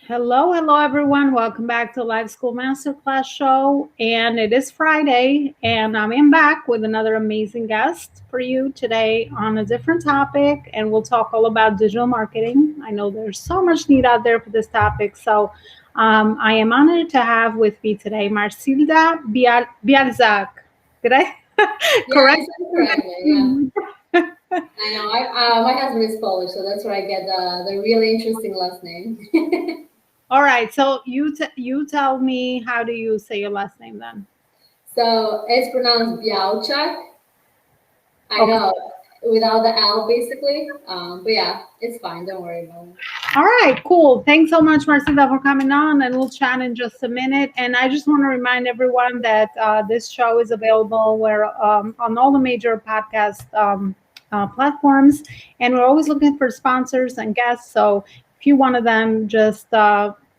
Hello, everyone. Welcome back to Life School MasterClass SHOW. And it is Friday, and I'm back with another amazing guest for you today on a different topic. And we'll talk all about digital marketing. I know there's so much need out there for this topic. So I am honored to have with me today Marcilda Bialzac. Did I Yeah, correct? you said correctly. Yeah, I know. My husband is Polish, so that's where I get the really interesting last name. All right. So you tell me, how do you say your last name then? So it's pronounced Białczak. I Okay. know, without the L, basically. But yeah, it's fine. Don't worry about it. All right, cool. Thanks so much, Marcela, for coming on, and we'll chat in just a minute. And I just want to remind everyone that this show is available where on all the major podcast platforms, and we're always looking for sponsors and guests. So if you one of them, just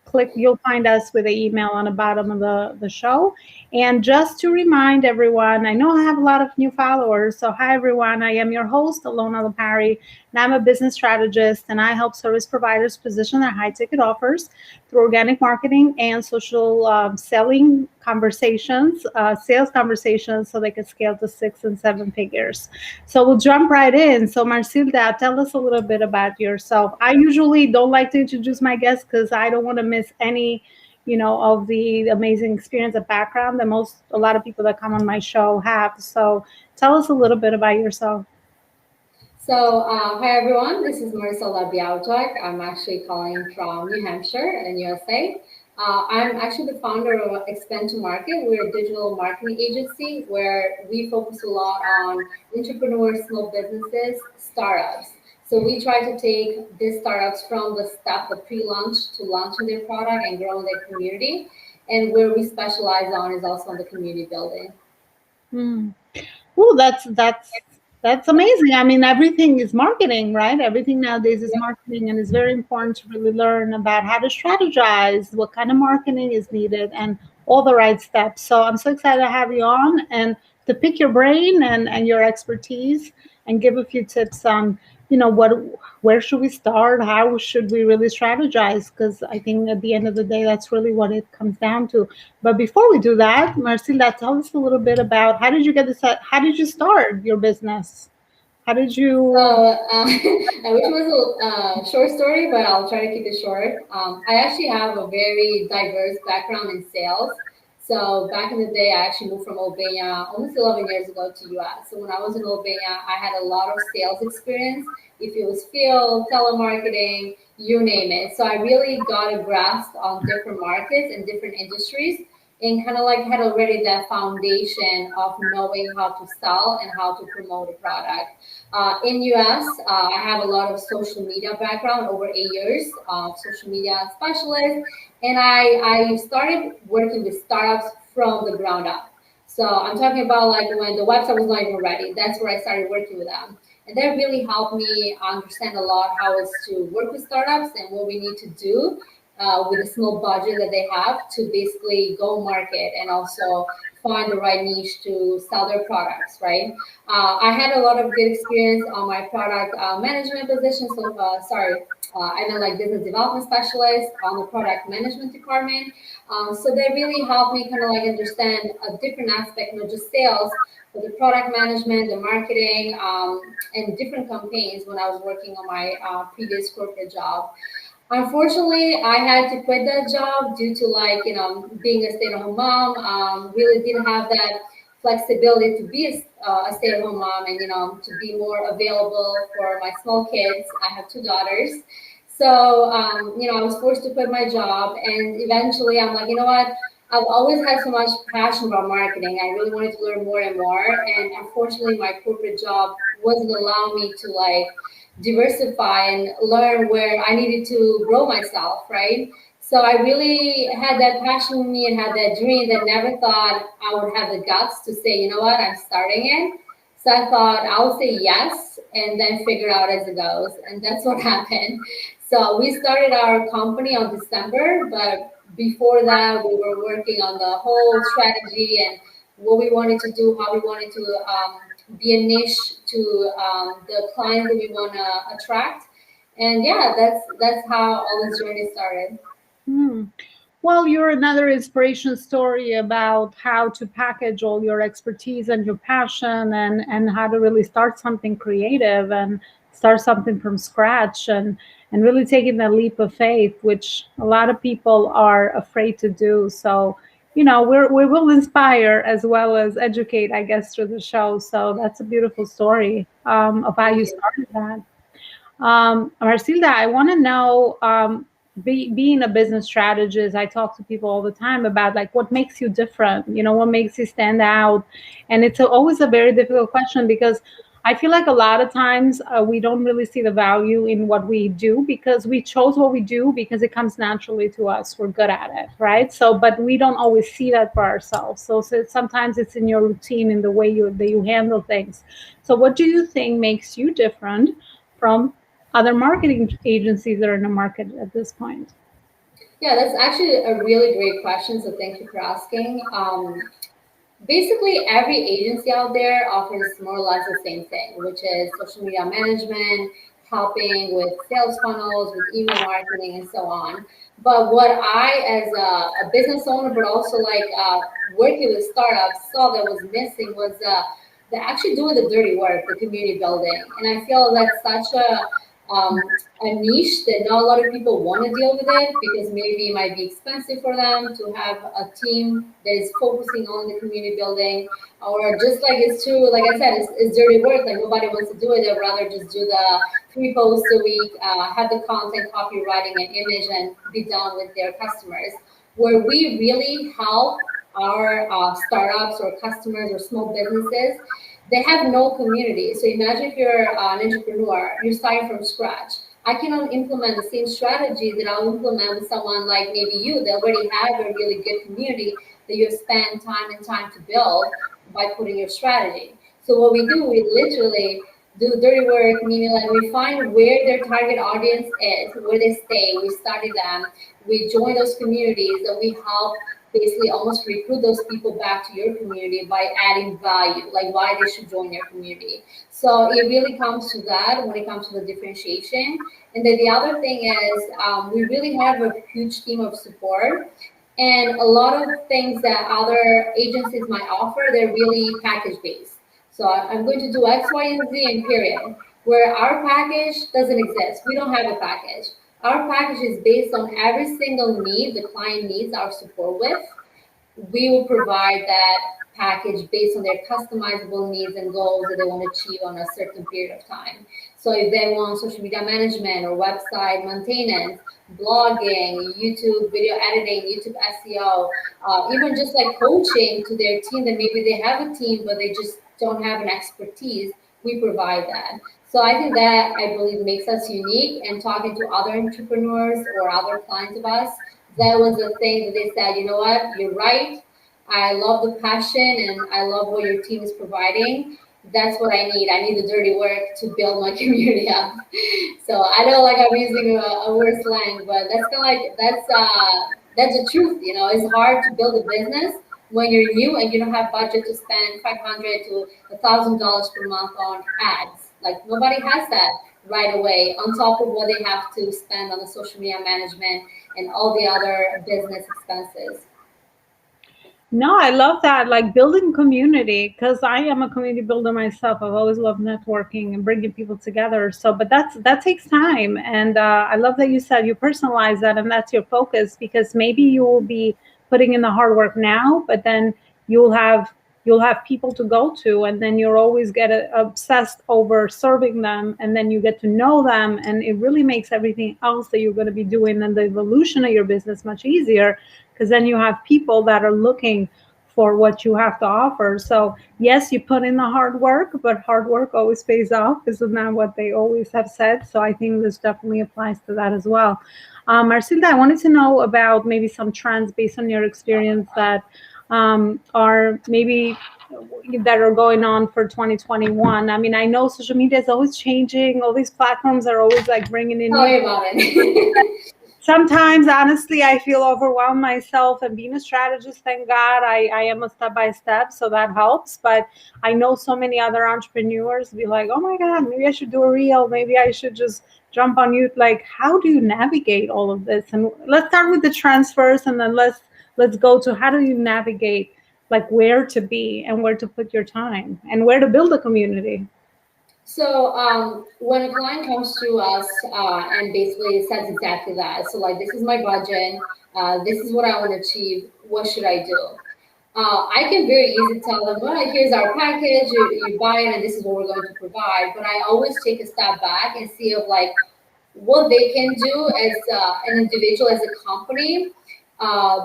click. You'll find us with the email on the bottom of the show. And just to remind everyone, I know I have a lot of new followers. So hi everyone, I am your host, Elona Lopari, and I'm a business strategist, and I help service providers position their high ticket offers through organic marketing and social selling conversations, sales conversations, so they can scale to 6 and 7 figures. So we'll jump right in. So, Marcilda, tell us a little bit about yourself. I usually don't like to introduce my guests because I don't want to miss any of the amazing experience and background that a lot of people that come on my show have. So tell us a little bit about yourself. So, hi everyone. This is Marcela Białczak. I'm actually calling from New Hampshire in USA. I'm actually the founder of Expand to Market. We're a digital marketing agency where we focus a lot on entrepreneurs, small businesses, startups. So we try to take these startups from the step, the pre-launch to launching their product and growing their community. And where we specialize on is also on the community building. Hmm. Oh, that's amazing. I mean, everything is marketing, right? Everything nowadays is marketing, and it's very important to really learn about how to strategize, what kind of marketing is needed, and all the right steps. So I'm so excited to have you on and to pick your brain and your expertise and give a few tips on, what where should we start? How should we really strategize? Because I think at the end of the day, that's really what it comes down to. But before we do that, Marcela, tell us a little bit about how did you get this? How did you start your business? How did So you? I wish it was a short story, but I'll try to keep it short. I actually have a very diverse background in sales. So back in the day, I actually moved from Albania almost 11 years ago to US. So when I was in Albania, I had a lot of sales experience. If it was field, telemarketing, you name it. So I really got a grasp on different markets and different industries and kind of like had already that foundation of knowing how to sell and how to promote a product. In US, I have a lot of social media background, over 8 years of social media specialist, and I started working with startups from the ground up. So I'm talking about like when the website was not even ready. That's where I started working with them, and that really helped me understand a lot how it's to work with startups and what we need to do with a small budget that they have to basically go market and also find the right niche to sell their products, right? I had a lot of good experience on my product management position. So, I meant like business development specialist on the product management department. So they really helped me kind of like understand a different aspect, not just sales, but the product management, the marketing, and different campaigns when I was working on my previous corporate job. Unfortunately, I had to quit that job due to like, being a stay-at-home mom. Really didn't have that flexibility to be a stay-at-home mom and, to be more available for my small kids. I have two daughters. So, I was forced to quit my job. And eventually I'm like, you know what? I've always had so much passion about marketing. I really wanted to learn more and more. And unfortunately, my corporate job wasn't allowing me to like diversify and learn where I needed to grow myself, right? So I really had that passion in me and had that dream that never thought I would have the guts to say, you know what, I'm starting it. So I thought I'll say yes and then figure out as it goes. And that's what happened. So we started our company on December, but before that, we were working on the whole strategy and what we wanted to do, how we wanted to be a niche to the clients that we want to attract. And yeah, that's how all this journey started. Hmm. Well, you're another inspiration story about how to package all your expertise and your passion, and how to really start something creative and start something from scratch, and really taking that leap of faith, which a lot of people are afraid to do. So, we will inspire as well as educate, I guess, through the show. So that's a beautiful story of how Thank you you. started that. Marcilda, I want to know, being a business strategist, I talk to people all the time about like what makes you different, what makes you stand out. And it's always a very difficult question because I feel like a lot of times we don't really see the value in what we do because we chose what we do because it comes naturally to us. We're good at it, right? So, but we don't always see that for ourselves. So sometimes it's in your routine, in the way that you handle things. So, what do you think makes you different from other marketing agencies that are in the market at this point? Yeah, that's actually a really great question. So thank you for asking. Basically, every agency out there offers more or less the same thing, which is social media management, helping with sales funnels, with email marketing, and so on. But what I, as a business owner, but also like working with startups, saw that was missing was the actually doing the dirty work, the community building. And I feel that's such a niche that not a lot of people want to deal with it because maybe it might be expensive for them to have a team that is focusing on the community building, or just like it's true, like I said, it's dirty work. Like nobody wants to do it. They'd rather just do the 3 posts a week, have the content, copywriting, and image, and be done with their customers. Where we really help our startups or customers or small businesses, they have no community. So imagine if you're an entrepreneur, you're starting from scratch. I cannot implement the same strategy that I'll implement with someone like maybe you that already have a really good community that you've spent time and time to build by putting your strategy. So what we do, we literally do dirty work, meaning like we find where their target audience is, where they stay, we study them, we join those communities, and we help basically almost recruit those people back to your community by adding value, like why they should join your community. So it really comes to that when it comes to the differentiation. And then the other thing is we really have a huge team of support. And a lot of things that other agencies might offer, they're really package based. So I'm going to do X, Y, and Z and period. Where our package doesn't exist. We don't have a package. Our package is based on every single need the client needs our support with. We will provide that package based on their customizable needs and goals that they want to achieve on a certain period of time. So if they want social media management or website maintenance, blogging, YouTube video editing, YouTube SEO, even just like coaching to their team that maybe they have a team but they just don't have an expertise, we provide that. So I think that I believe makes us unique. And talking to other entrepreneurs or other clients of us, that was the thing that they said, you know what, you're right. I love the passion and I love what your team is providing. That's what I need. I need the dirty work to build my community up. So I know like I'm using a word slang, but that's kind of like that's the truth. You know, it's hard to build a business when you're new and you don't have budget to spend $500 to $1,000 per month on ads. Like nobody has that right away on top of what they have to spend on the social media management and all the other business expenses. No, I love that. Like building community, because I am a community builder myself. I've always loved networking and bringing people together. So, but that takes time, and I love that you said you personalize that, and that's your focus because maybe you will be putting in the hard work now, but then you'll have you'll have people to go to, and then you'll always get obsessed over serving them, and then you get to know them, and it really makes everything else that you're going to be doing and the evolution of your business much easier because then you have people that are looking for what you have to offer. So yes, you put in the hard work, but hard work always pays off. Isn't that what they always have said? So I think this definitely applies to that as well. Marcinda, I wanted to know about maybe some trends based on your experience that are maybe that are going on for 2021. I mean, I know social media is always changing. All these platforms are always like bringing in Tell new. me about it. sometimes, honestly, I feel overwhelmed myself, and being a strategist, thank God, I am a step by step, so that helps. But I know so many other entrepreneurs be like, oh my God, maybe I should do a reel, maybe I should just jump on YouTube. Like, how do you navigate all of this? And let's start with the trends first, and then let's go to how do you navigate, like, where to be and where to put your time and where to build a community. So when a client comes to us and basically says exactly that, so like this is my budget, this is what I want to achieve, what should I do? I can very easily tell them, well, here's our package, you buy it, and this is what we're going to provide. But I always take a step back and see of like what they can do as an individual, as a company.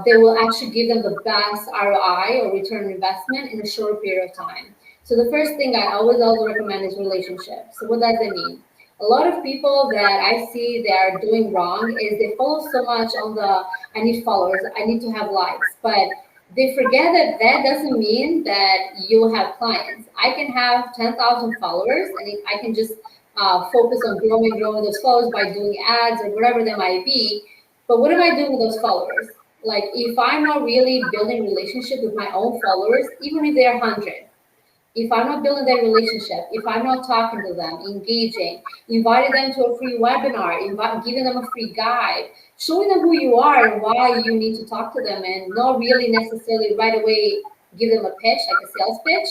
They will actually give them the best ROI or return on investment in a short period of time. So the first thing I always also recommend is relationships. So what does that mean? A lot of people that I see they are doing wrong is they follow so much on the I need followers, I need to have likes, but they forget that that doesn't mean that you have clients. I can have 10,000 followers and I can just focus on growing those followers by doing ads or whatever they might be. But what am I doing with those followers? Like if I'm not really building relationship with my own followers, even if they're 100, if I'm not building that relationship, if I'm not talking to them, engaging, inviting them to a free webinar, giving them a free guide, showing them who you are and why you need to talk to them, and not really necessarily right away give them a pitch, like a sales pitch,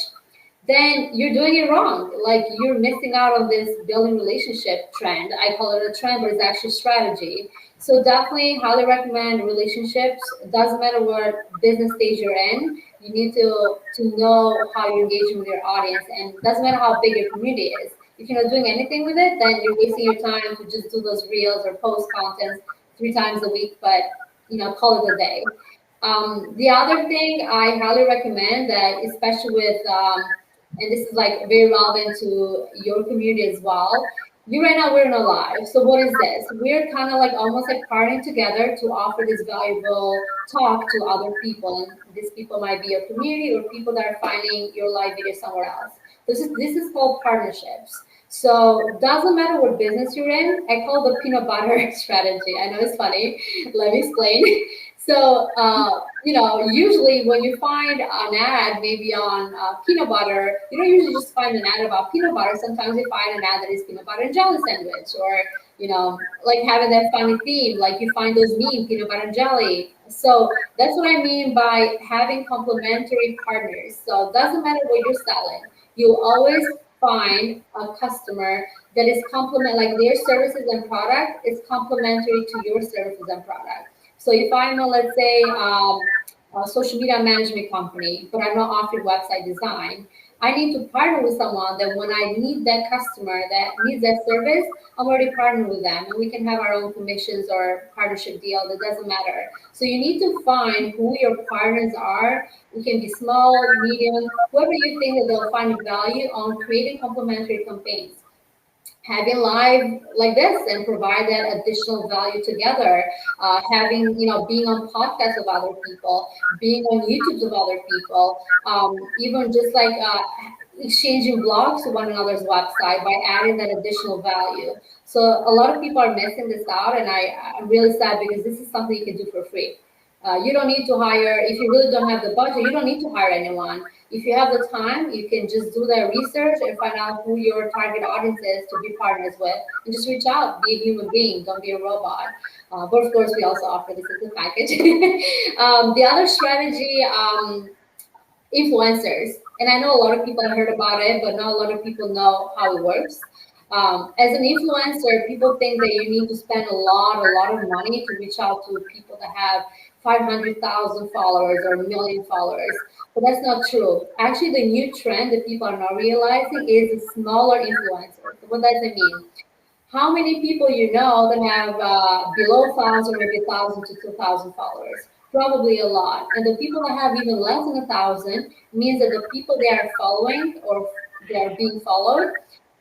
then you're doing it wrong. Like you're missing out on this building relationship trend. I call it a trend, but it's actually strategy. So definitely highly recommend relationships. It doesn't matter what business stage you're in. You need to know how you're engaging with your audience, and it doesn't matter how big your community is. If you're not doing anything with it, then you're wasting your time to just do those reels or post content 3 times a week, but call it a day. The other thing I highly recommend that, especially with and this is like very relevant to your community as well. You right now we're in a live. So what is this? We're kind of like almost like partnering together to offer this valuable talk to other people. And these people might be your community or people that are finding your live video somewhere else. This is called partnerships. So doesn't matter what business you're in. I call the peanut butter strategy. I know it's funny. Let me explain. So, usually when you find an ad, maybe on peanut butter, you don't usually just find an ad about peanut butter. Sometimes you find an ad that is peanut butter and jelly sandwich, or, like having that funny theme, like you find those meme peanut butter and jelly. So that's what I mean by having complementary partners. So it doesn't matter what you're selling. You'll always find a customer that is like their services and product is complementary to your services and product. So if I'm a, let's say, a social media management company, but I'm not offering website design, I need to partner with someone that when I need that customer that needs that service, I'm already partnered with them, and we can have our own commissions or partnership deal. That doesn't matter. So you need to find who your partners are. It can be small, medium, whoever you think that they'll find value on creating complementary campaigns, having live like this and provide that additional value together, having being on podcasts of other people, being on YouTube's of other people, even just like exchanging blogs to one another's website by adding that additional value. So a lot of people are missing this out, and I'm really sad because this is something you can do for free. You don't need to hire, if you really don't have the budget, you don't need to hire anyone. If you have the time, you can just do that research and find out who your target audience is to be partners with, and just reach out, be a human being, don't be a robot. But of course, we also offer this as a package. The other strategy, influencers. And I know a lot of people have heard about it, but not a lot of people know how it works. As an influencer, people think that you need to spend a lot of money to reach out to people that have 500,000 followers or a million followers. But that's not true. Actually, the new trend that people are not realizing is the smaller influencers. What does it mean? How many people you know that have below 1,000, maybe 1,000 to 2,000 followers? Probably a lot. And the people that have even less than 1,000 means that the people they are following or they are being followed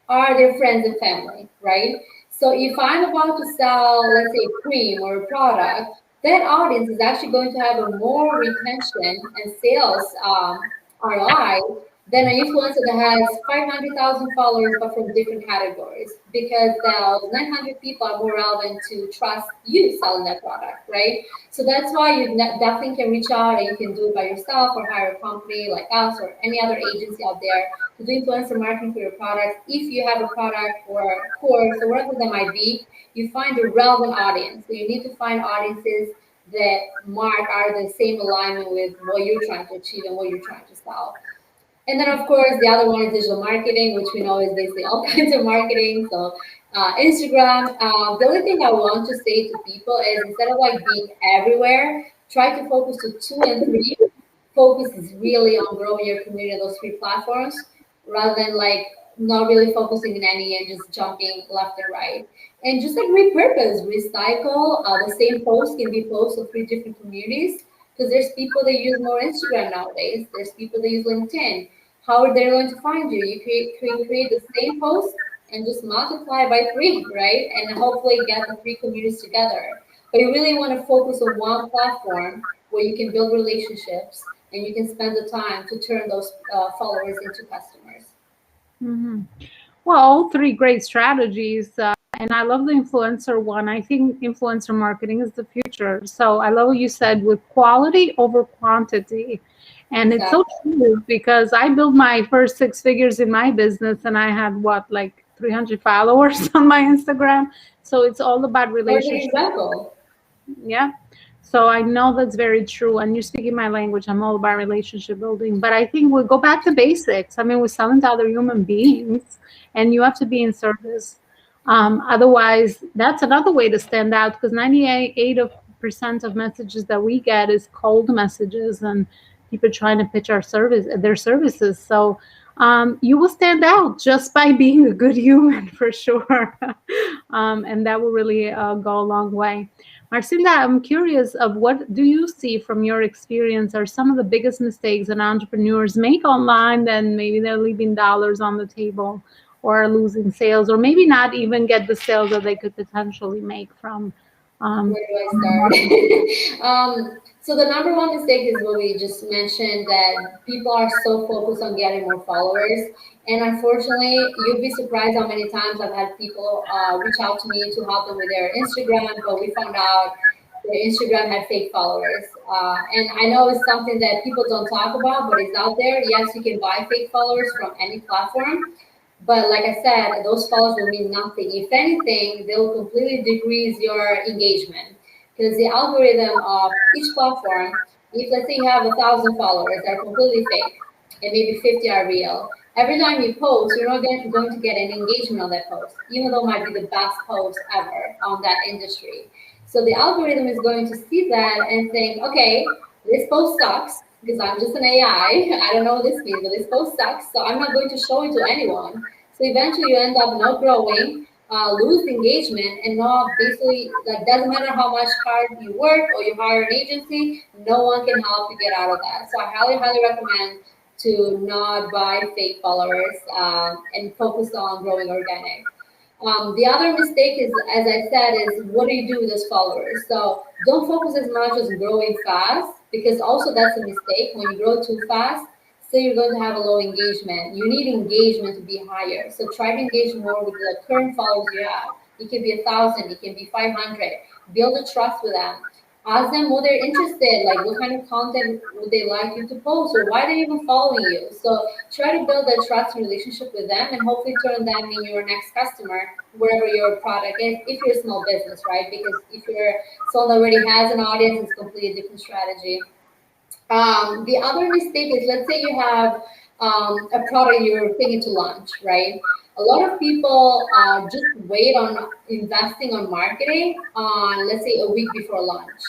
are their friends and family, right? So if I'm about to sell, let's say, a cream or a product, that audience is actually going to have a more retention and sales ROI than an influencer that has 500,000 followers but from different categories, because those 900 people are more relevant to trust you selling that product, right? So that's why you definitely can reach out, and you can do it by yourself or hire a company like us or any other agency out there to do influencer marketing for your product. If you have a product or course or whatever that might be, you find a relevant audience. So you need to find audiences that are the same alignment with what you're trying to achieve and what you're trying to sell. And then, of course, the other one is digital marketing, which we know is basically all kinds of marketing. So, Instagram. The only thing I want to say to people is, instead of like being everywhere, try to focus to two and three. Focus is really on growing your community on those three platforms, rather than like not really focusing in any and just jumping left and right. And just like repurpose, recycle. The same post can be posted to three different communities, because there's people that use more Instagram nowadays. There's people that use LinkedIn. How are they going to find you? You create the same post and just multiply by three, right? And hopefully get the three communities together. But you really want to focus on one platform where you can build relationships and you can spend the time to turn those followers into customers. Mhm. Well, all three great strategies. And I love the influencer one. I think influencer marketing is the future. So I love what you said, with quality over quantity. And it's so Exactly. true, because I built my first six figures in my business and I had what, like 300 followers on my Instagram. So it's all about Perfect relationships. example. Yeah. So I know that's very true. And you're speaking my language. I'm all about relationship building. But I think we'll go back to basics. I mean, we're selling to other human beings, and you have to be in service. Otherwise, that's another way to stand out, because 98% of messages that we get is cold messages and people trying to pitch their services. So you will stand out just by being a good human, for sure. And that will really go a long way. Marcinda, I'm curious of what do you see from your experience are some of the biggest mistakes that entrepreneurs make online, then maybe they're leaving dollars on the table or losing sales, or maybe not even get the sales that they could potentially make from um, Where do I start? So the number one mistake is what we just mentioned, that people are so focused on getting more followers. And unfortunately, you'd be surprised how many times I've had people reach out to me to help them with their Instagram, but we found out their Instagram had fake followers. And I know it's something that people don't talk about, but it's out there. Yes, you can buy fake followers from any platform. But like I said, those followers will mean nothing. If anything, they'll completely decrease your engagement, because the algorithm of each platform, if let's say you have 1,000 followers that are completely fake and maybe 50 are real, every time you post, you're not going to get any engagement on that post, even though it might be the best post ever on that industry. So the algorithm is going to see that and think, okay, this post sucks because I'm just an AI. I don't know what this means, but this post sucks, so I'm not going to show it to anyone. So eventually you end up not growing, lose engagement, and not basically, like, doesn't matter how much hard you work or you hire an agency, no one can help you get out of that. So I highly, highly recommend to not buy fake followers and focus on growing organic. The other mistake is, as I said, is what do you do with those followers? So don't focus as much as growing fast, because also that's a mistake. When you grow too fast, so you're going to have a low engagement. You need engagement to be higher. So try to engage more with the current followers you have. It can be 1,000, it can be 500. Build a trust with them. Ask them what they're interested, like what kind of content would they like you to post, or why they're even following you. So try to build that trust relationship with them, and hopefully turn them in your next customer, wherever your product is, if you're a small business, right? Because if you're someone that already has an audience, it's a completely different strategy. The other mistake is, let's say you have a product you're thinking to launch, right? A lot of people just wait on investing on marketing on, let's say, a week before launch.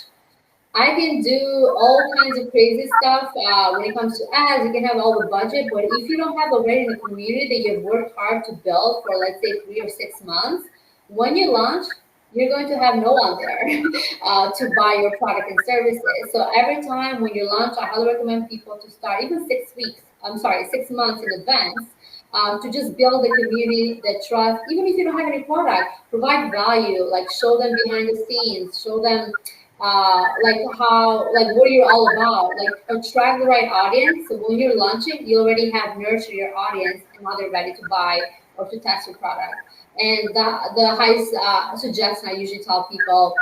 I can do all kinds of crazy stuff when it comes to ads. You can have all the budget, but if you don't have already in a community that you've worked hard to build for, let's say, 3 or 6 months, when you launch, you're going to have no one there to buy your product and services. So every time when you launch, I highly recommend people to start even 6 weeks. I'm sorry, 6 months in advance. To just build the community, the trust, even if you don't have any product, provide value, like show them behind the scenes, show them like what you're all about, like attract the right audience. So when you're launching, you already have nurtured your audience and now they're ready to buy or to test your product. And the highest suggestion I usually tell people,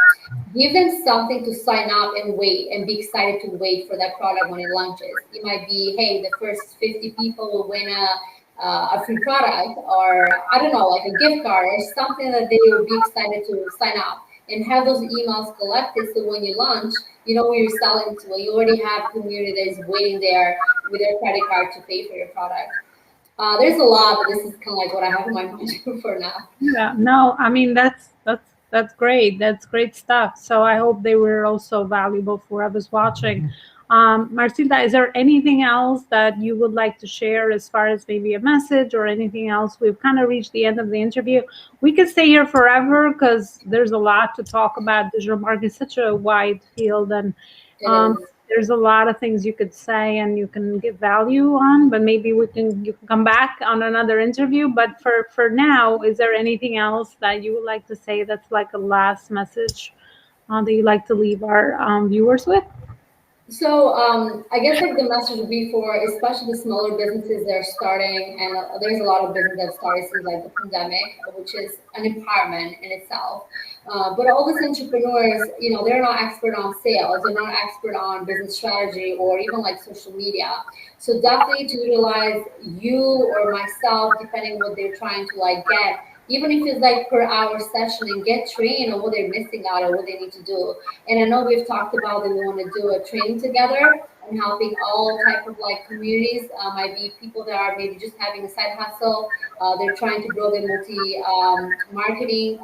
give them something to sign up and wait and be excited to wait for that product when it launches. It might be, hey, the first 50 people will win a free product, or I don't know, like a gift card or something that they will be excited to sign up and have those emails collected. So when you launch, you know who you're selling to. You already have community that is waiting there with their credit card to pay for your product. There's a lot, but this is kind of like what I have in my mind for now. Yeah, no, I mean that's great. That's great stuff. So I hope they were also valuable for others watching. Marcita, is there anything else that you would like to share as far as maybe a message or anything else? We've kind of reached the end of the interview. We could stay here forever because there's a lot to talk about. Digital marketing is such a wide field, and It um, is. there's a lot of things you could say and you can give value on, but maybe you can come back on another interview. But for now, is there anything else that you would like to say that's like a last message that you'd like to leave our viewers with? So I guess like the message would be for especially the smaller businesses that are starting, and there's a lot of business that started since like the pandemic, which is an empowerment in itself. But all these entrepreneurs, you know, they're not expert on sales, they're not expert on business strategy or even like social media. So definitely to utilize you or myself, depending what they're trying to like get, even if it's like per hour session, and get trained on what they're missing out or what they need to do. And I know we've talked about that we want to do a training together and helping all type of like communities. Might be people that are maybe just having a side hustle. They're trying to grow their multi marketing,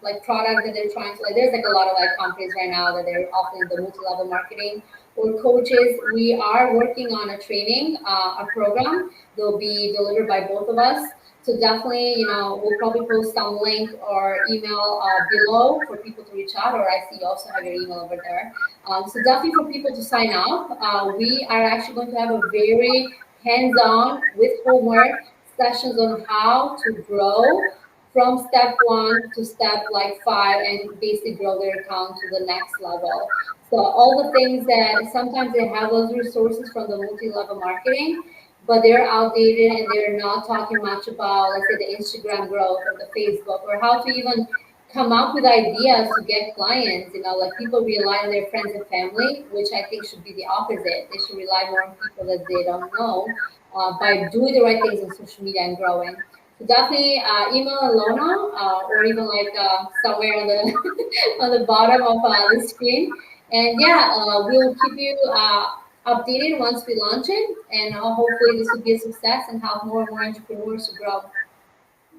like product that they're trying to like. There's like a lot of like companies right now that they're offering the multi-level marketing or coaches. We are working on a training, a program that will be delivered by both of us. So definitely, you know, we'll probably post some link or email below for people to reach out, or I see you also have your email over there. So definitely for people to sign up. We are actually going to have a very hands-on with homework sessions on how to grow from step one to step like five and basically grow their account to the next level. So all the things that sometimes they have those resources from the multi-level marketing, but they're outdated and they're not talking much about, let's say, the Instagram growth or the Facebook or how to even come up with ideas to get clients. You know, like people rely on their friends and family, which I think should be the opposite. They should rely more on people that they don't know by doing the right things on social media and growing. So definitely email Elona or even like somewhere on the on the bottom of the screen. And yeah, we'll keep you updated once we launch it, and hopefully this will be a success and help more and more entrepreneurs to grow.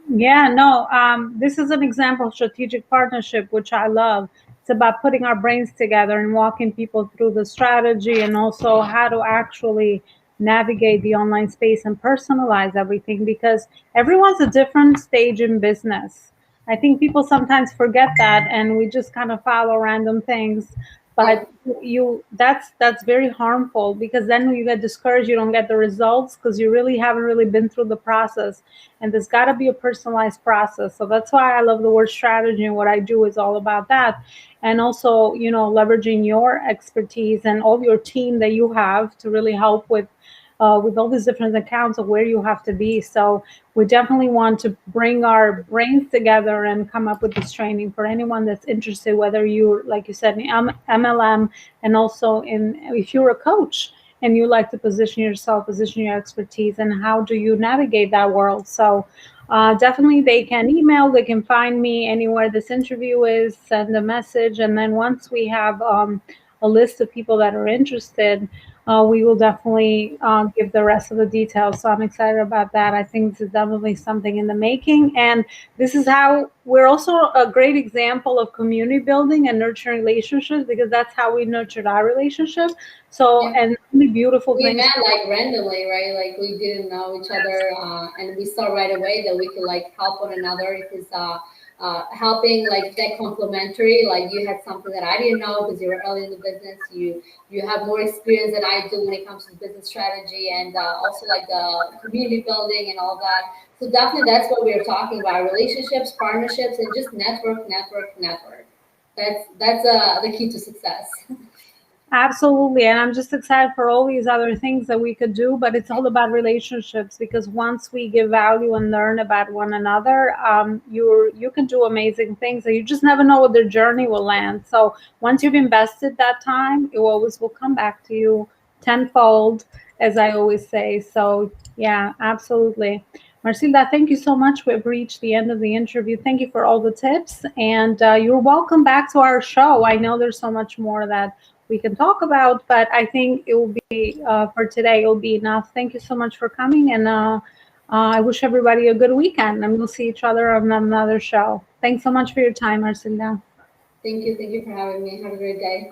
Yeah, no, this is an example of strategic partnership, which I love. It's about putting our brains together and walking people through the strategy and also how to actually navigate the online space and personalize everything because everyone's a different stage in business. I think people sometimes forget that and we just kind of follow random things. Yeah. But that's very harmful because then when you get discouraged, you don't get the results because you really haven't really been through the process, and there's got to be a personalized process. So that's why I love the word strategy, and what I do is all about that. And also, leveraging your expertise and all your team that you have to really help with all these different accounts of where you have to be. So we definitely want to bring our brains together and come up with this training for anyone that's interested, whether you, like you said, in MLM, and also in if you're a coach and you like to position yourself, position your expertise, and how do you navigate that world. So definitely they can email, they can find me anywhere this interview is, send a message, and then once we have a list of people that are interested, we will definitely give the rest of the details. So I'm excited about that. I think this is definitely something in the making. And this is how we're also a great example of community building and nurturing relationships because that's how we nurtured our relationship. So, Yeah. and really beautiful We things. met like randomly, right? Like we didn't know each other, and we saw right away that we could like help one another. It was helping like that complementary. Like you had something that I didn't know because you were early in the business. You have more experience than I do when it comes to business strategy and also like the community building and all that. So definitely that's what we are talking about: relationships, partnerships, and just network, network, network. that's the key to success. Absolutely. And I'm just excited for all these other things that we could do, but it's all about relationships, because once we give value and learn about one another, you can do amazing things, and you just never know what their journey will land. So once you've invested that time, it always will come back to you tenfold, as I always say. So yeah, absolutely. Marcela, thank you so much. We've reached the end of the interview. Thank you for all the tips, and you're welcome back to our show. I know there's so much more that we can talk about, but I think it will be for today. It'll be enough. Thank you so much for coming, and I wish everybody a good weekend, and we'll see each other on another show. Thanks so much for your time, Marcela. Thank you for having me. Have a great day.